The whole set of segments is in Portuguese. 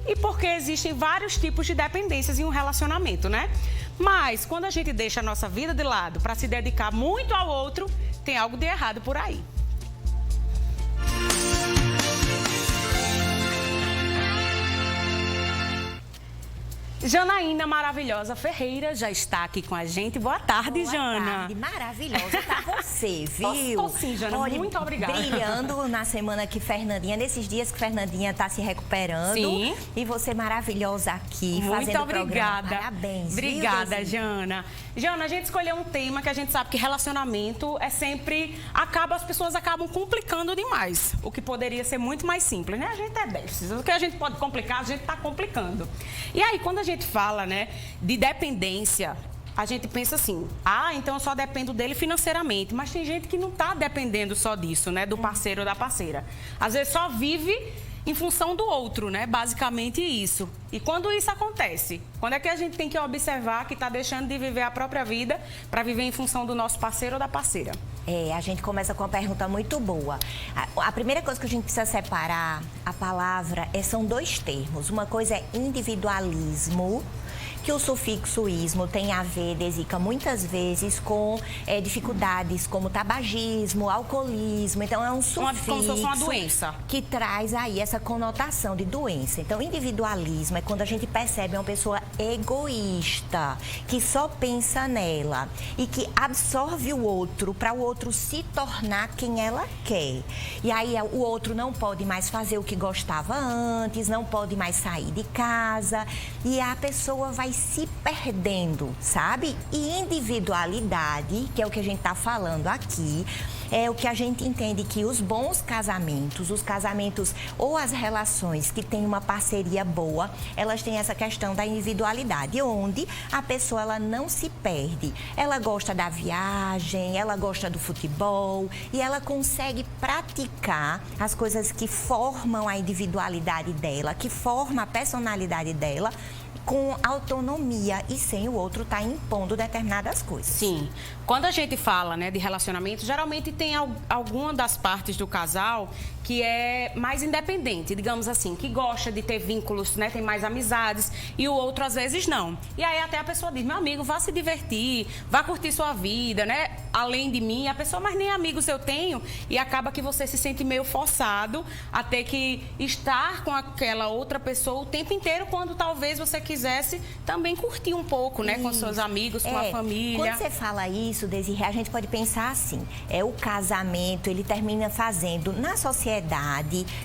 e porque existem vários tipos de dependências em um relacionamento, né? Mas quando a gente deixa a nossa vida de lado para se dedicar muito ao outro, tem algo de errado por aí. Janaína Maravilhosa Ferreira já está aqui com a gente. Boa tarde, Jana. Boa tarde, maravilhosa tá você, viu? Tô sim, Jana, olha, muito obrigada. Brilhando na semana que Fernandinha, nesses dias que Fernandinha tá se recuperando. Sim. E você maravilhosa aqui, muito fazendo obrigada. o programa. Parabéns, obrigada, viu, Jana. Jana, a gente escolheu um tema que a gente sabe que relacionamento é sempre... As pessoas acabam complicando demais. O que poderia ser muito mais simples, né? A gente é desses. O que a gente pode complicar, a gente tá complicando. E aí, quando a gente fala, né, de dependência, a gente pensa assim, então eu só dependo dele financeiramente, mas tem gente que não está dependendo só disso, né, do parceiro ou da parceira. Às vezes só vive em função do outro, né, basicamente isso. E quando isso acontece, quando é que a gente tem que observar que está deixando de viver a própria vida para viver em função do nosso parceiro ou da parceira? A gente começa com uma pergunta muito boa. A primeira coisa que a gente precisa separar, a palavra, são dois termos. Uma coisa é individualismo, que o sufixo ismo tem a ver, desica muitas vezes com dificuldades como tabagismo, alcoolismo. Então, é um sufixo como se fosse uma doença que traz aí essa conotação de doença. Então, individualismo é quando a gente percebe uma pessoa egoísta, que só pensa nela e que absorve o outro para o outro se tornar quem ela quer. E aí, o outro não pode mais fazer o que gostava antes, não pode mais sair de casa e a pessoa vai se perdendo, sabe? E individualidade, que é o que a gente está falando aqui, é o que a gente entende que os bons casamentos, os casamentos ou as relações que têm uma parceria boa, elas têm essa questão da individualidade, onde a pessoa ela não se perde. Ela gosta da viagem, ela gosta do futebol e ela consegue praticar as coisas que formam a individualidade dela, que formam a personalidade dela, com autonomia e sem o outro estar impondo determinadas coisas. Sim. Quando a gente fala, né, de relacionamento, geralmente tem alguma das partes do casal que é mais independente, digamos assim, que gosta de ter vínculos, né, tem mais amizades, e o outro às vezes não. E aí até a pessoa diz, meu amigo, vá se divertir, vá curtir sua vida, né, além de mim, a pessoa, mas nem amigos eu tenho, e acaba que você se sente meio forçado a ter que estar com aquela outra pessoa o tempo inteiro, quando talvez você quisesse também curtir um pouco, né, com seus amigos, com a família. Quando você fala isso, Desirê, a gente pode pensar assim, o casamento, ele termina fazendo na sociedade,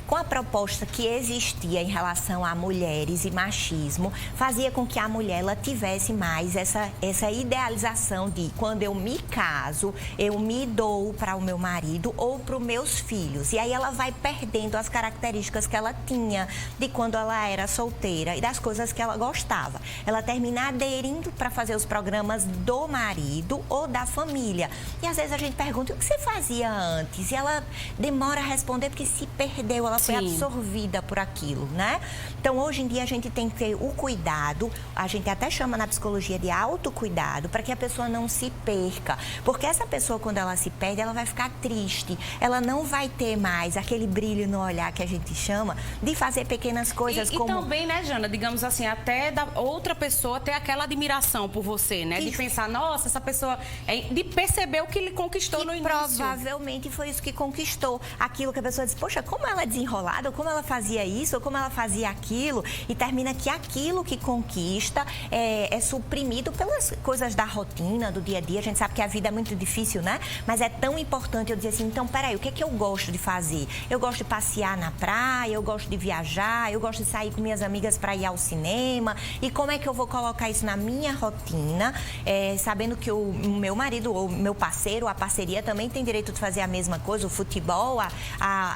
com a proposta que existia em relação a mulheres e machismo, fazia com que a mulher ela tivesse mais essa idealização de quando eu me caso, eu me dou para o meu marido ou para os meus filhos. E aí ela vai perdendo as características que ela tinha de quando ela era solteira e das coisas que ela gostava. Ela termina aderindo para fazer os programas do marido ou da família. E às vezes a gente pergunta, o que você fazia antes? E ela demora a responder porque se perdeu, ela foi absorvida por aquilo, né? Então, hoje em dia, a gente tem que ter o cuidado, a gente até chama na psicologia de autocuidado, para que a pessoa não se perca. Porque essa pessoa, quando ela se perde, ela vai ficar triste. Ela não vai ter mais aquele brilho no olhar que a gente chama de fazer pequenas coisas como... E também, né, Jana, digamos assim, até da outra pessoa ter aquela admiração por você, né? De pensar, nossa, essa pessoa... De perceber o que ele conquistou no início. Provavelmente foi isso que conquistou. Aquilo que a pessoa diz, poxa, como ela é desenrolada, ou como ela fazia isso, ou como ela fazia aquilo, e termina que aquilo que conquista é suprimido pelas coisas da rotina, do dia a dia. A gente sabe que a vida é muito difícil, né? Mas é tão importante eu dizer assim, então, peraí, o que é que eu gosto de fazer? Eu gosto de passear na praia, eu gosto de viajar, eu gosto de sair com minhas amigas para ir ao cinema, e como é que eu vou colocar isso na minha rotina, sabendo que o meu marido ou meu parceiro, a parceria também tem direito de fazer a mesma coisa, o futebol,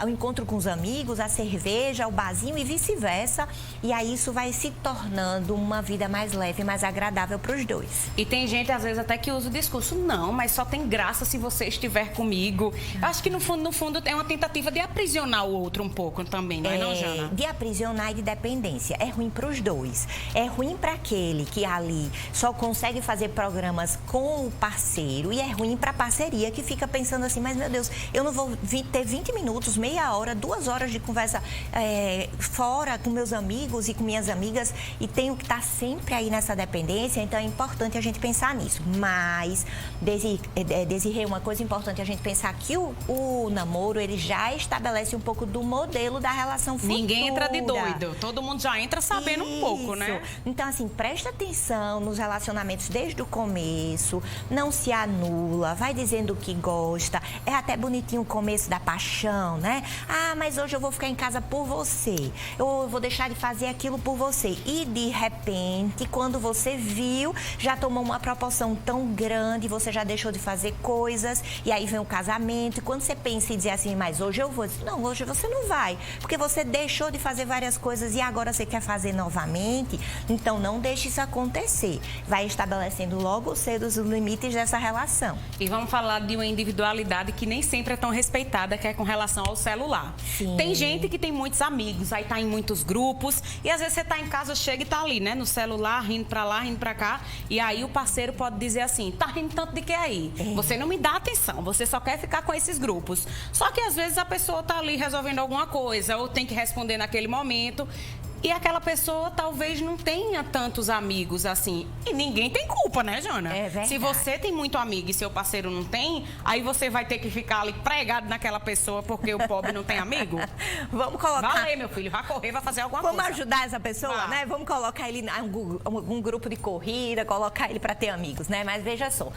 o encontro com os amigos, a cerveja, o barzinho e vice-versa. E aí isso vai se tornando uma vida mais leve, mais agradável para os dois. E tem gente, às vezes, até que usa o discurso, não, mas só tem graça se você estiver comigo. Eu acho que, no fundo, é uma tentativa de aprisionar o outro um pouco também, não é, não, Jana? De aprisionar e de dependência. É ruim para os dois. É ruim para aquele que ali só consegue fazer programas com o parceiro e é ruim para a parceria que fica pensando assim, mas meu Deus, eu não vou ter 20 minutos, meia hora, 2 horas de conversa fora com meus amigos e com minhas amigas e tenho que estar sempre aí nessa dependência, então é importante a gente pensar nisso. Mas, Desirê, uma coisa importante é a gente pensar que o namoro, ele já estabelece um pouco do modelo da relação futura. Ninguém entra de doido, todo mundo já entra sabendo um pouco, né? Então, assim, presta atenção nos relacionamentos desde o começo, não se anula, vai dizendo o que gosta, é até bonitinho o começo da paixão, né? Ah, mas hoje eu vou ficar em casa por você, eu vou deixar de fazer aquilo por você. E, de repente, quando você viu, já tomou uma proporção tão grande, você já deixou de fazer coisas, e aí vem o casamento, e quando você pensa em dizer assim, mas hoje eu vou, não, hoje você não vai, porque você deixou de fazer várias coisas e agora você quer fazer novamente, então não deixe isso acontecer. Vai estabelecendo logo cedo os limites dessa relação. E vamos falar de uma individualidade que nem sempre é tão respeitada, que é com relação ao celular. Sim. Tem gente que tem muitos amigos, aí tá em muitos grupos, e às vezes você tá em casa, chega e tá ali, né, no celular, rindo pra lá, rindo pra cá, e aí o parceiro pode dizer assim, tá rindo tanto de que aí? Você não me dá atenção, você só quer ficar com esses grupos. Só que às vezes a pessoa tá ali resolvendo alguma coisa, ou tem que responder naquele momento, e aquela pessoa talvez não tenha tantos amigos assim. E ninguém tem culpa, né, Jana? É verdade. Se você tem muito amigo e seu parceiro não tem, aí você vai ter que ficar ali pregado naquela pessoa porque o pobre não tem amigo? Vamos colocar... Vai aí, meu filho, vai correr, vai fazer alguma coisa. Vamos ajudar essa pessoa, Vai. né? Vamos colocar ele em um grupo de corrida, colocar ele para ter amigos, né? Mas veja só,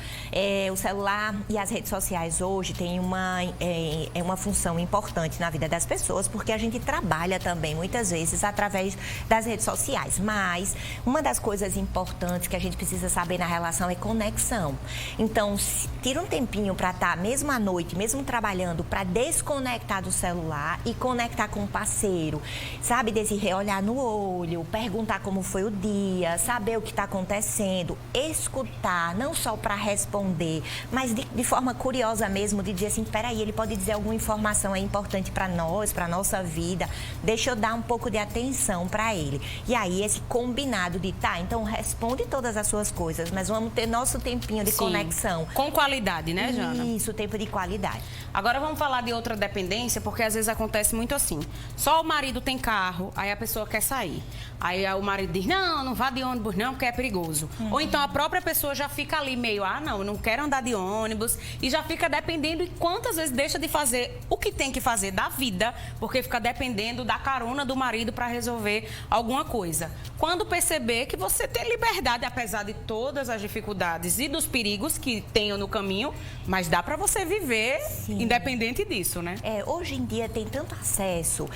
o celular e as redes sociais hoje têm uma função importante na vida das pessoas, porque a gente trabalha também, muitas vezes, através das redes sociais. Mas uma das coisas importantes que a gente precisa saber na relação é conexão. Então, tira um tempinho para estar, mesmo à noite, mesmo trabalhando, para desconectar do celular e conectar com o parceiro. Sabe, Desirê, olhar no olho, perguntar como foi o dia, saber o que está acontecendo, escutar, não só para responder, mas de forma curiosa mesmo, de dizer assim, peraí, ele pode dizer alguma informação aí importante para nós, para nossa vida, deixa eu dar um pouco de atenção para ele. E aí, esse combinado de, tá, então responde todas as suas coisas, mas vamos ter nosso tempinho de conexão. Com qualidade, né, Jana? Isso, tempo de qualidade. Agora vamos falar de outra dependência, porque às vezes acontece muito assim. Só o marido tem carro, aí a pessoa quer sair. Aí o marido diz, não vá de ônibus não, porque é perigoso. Ou então a própria pessoa já fica ali meio, não, eu não quero andar de ônibus. E já fica dependendo, e quantas vezes deixa de fazer o que tem que fazer da vida, porque fica dependendo da carona do marido para resolver alguma coisa. Quando perceber que você tem liberdade, apesar de todas as dificuldades e dos perigos que tenham no caminho, mas dá para você viver independente disso, né? Hoje em dia tem tanto acesso,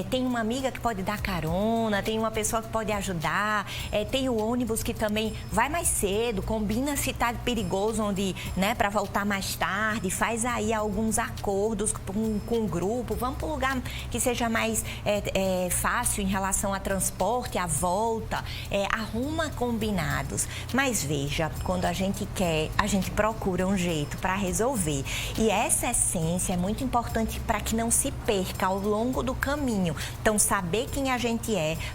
tem uma amiga que pode dar carona, tem uma pessoa que pode ajudar, tem o ônibus que também vai mais cedo, combina se tá perigoso, onde, né, para voltar mais tarde, faz aí alguns acordos com o grupo, vamos para um lugar que seja mais fácil em relação a transporte, a volta, arruma combinados. Mas veja, quando a gente quer, a gente procura um jeito para resolver. E essa essência é muito importante para que não se perca ao longo do caminho. Então, saber quem a gente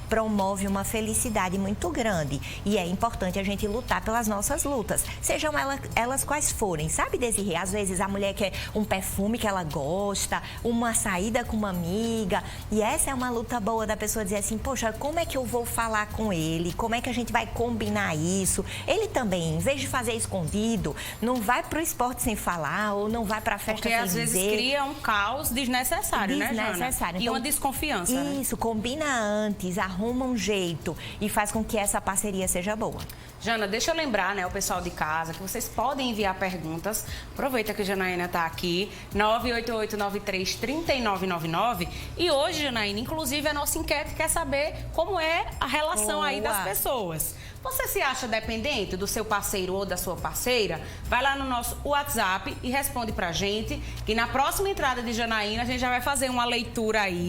promove uma felicidade muito grande. E é importante a gente lutar pelas nossas lutas, sejam elas quais forem. Sabe, Desirê? Às vezes a mulher quer um perfume que ela gosta, uma saída com uma amiga. E essa é uma luta boa da pessoa dizer assim, poxa, como é que eu vou falar com ele? Como é que a gente vai combinar isso? Ele também, em vez de fazer escondido, não vai pro esporte sem falar ou não vai pra festa sem dizer. Porque às vezes cria um caos desnecessário, né, Jana? Então, e uma desconfiança, né? Isso, combina antes, arruma um jeito e faz com que essa parceria seja boa. Jana, deixa eu lembrar, né, o pessoal de casa, que vocês podem enviar perguntas. Aproveita que a Janaína está aqui, 988933999. E hoje, Janaína, inclusive, a nossa enquete quer saber como é a relação aí das pessoas. Você se acha dependente do seu parceiro ou da sua parceira? Vai lá no nosso WhatsApp e responde pra gente, que na próxima entrada de Janaína a gente já vai fazer uma leitura aí,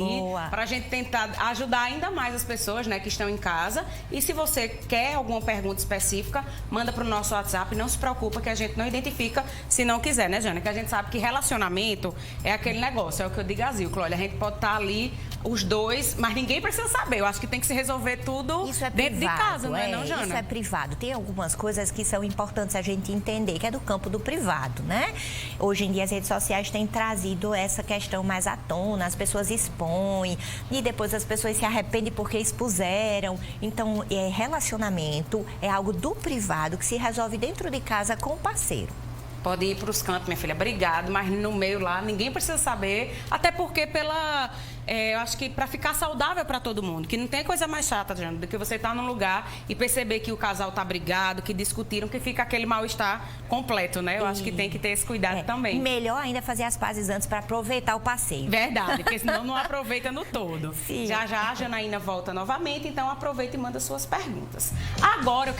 pra gente tentar ajudar ainda mais as pessoas, né, que estão em casa. E se você quer alguma pergunta específica, manda pro nosso WhatsApp, não se preocupa que a gente não identifica se não quiser, né, Jana? Que a gente sabe que relacionamento é aquele negócio, é o que eu digo a Zilcla, olha, a gente pode estar ali os dois, mas ninguém precisa saber. Eu acho que tem que se resolver tudo Isso é dentro privado, de casa, não é não, Jana? Isso é privado. Tem algumas coisas que são importantes a gente entender, que é do campo do privado, né? Hoje em dia as redes sociais têm trazido essa questão mais à tona, as pessoas expõem e depois as pessoas se arrependem porque expuseram. Então, relacionamento é algo do privado que se resolve dentro de casa com o parceiro. Pode ir para os cantos, minha filha, obrigado, mas no meio lá ninguém precisa saber, até porque eu acho que para ficar saudável para todo mundo, que não tem coisa mais chata, Jana, do que você estar num lugar e perceber que o casal tá brigado, que discutiram, que fica aquele mal-estar completo, né? Eu acho que tem que ter esse cuidado também. Melhor ainda fazer as pazes antes para aproveitar o passeio. Verdade, porque senão não aproveita no todo. Sim. Já já a Janaína volta novamente, então aproveita e manda suas perguntas. Agora eu quero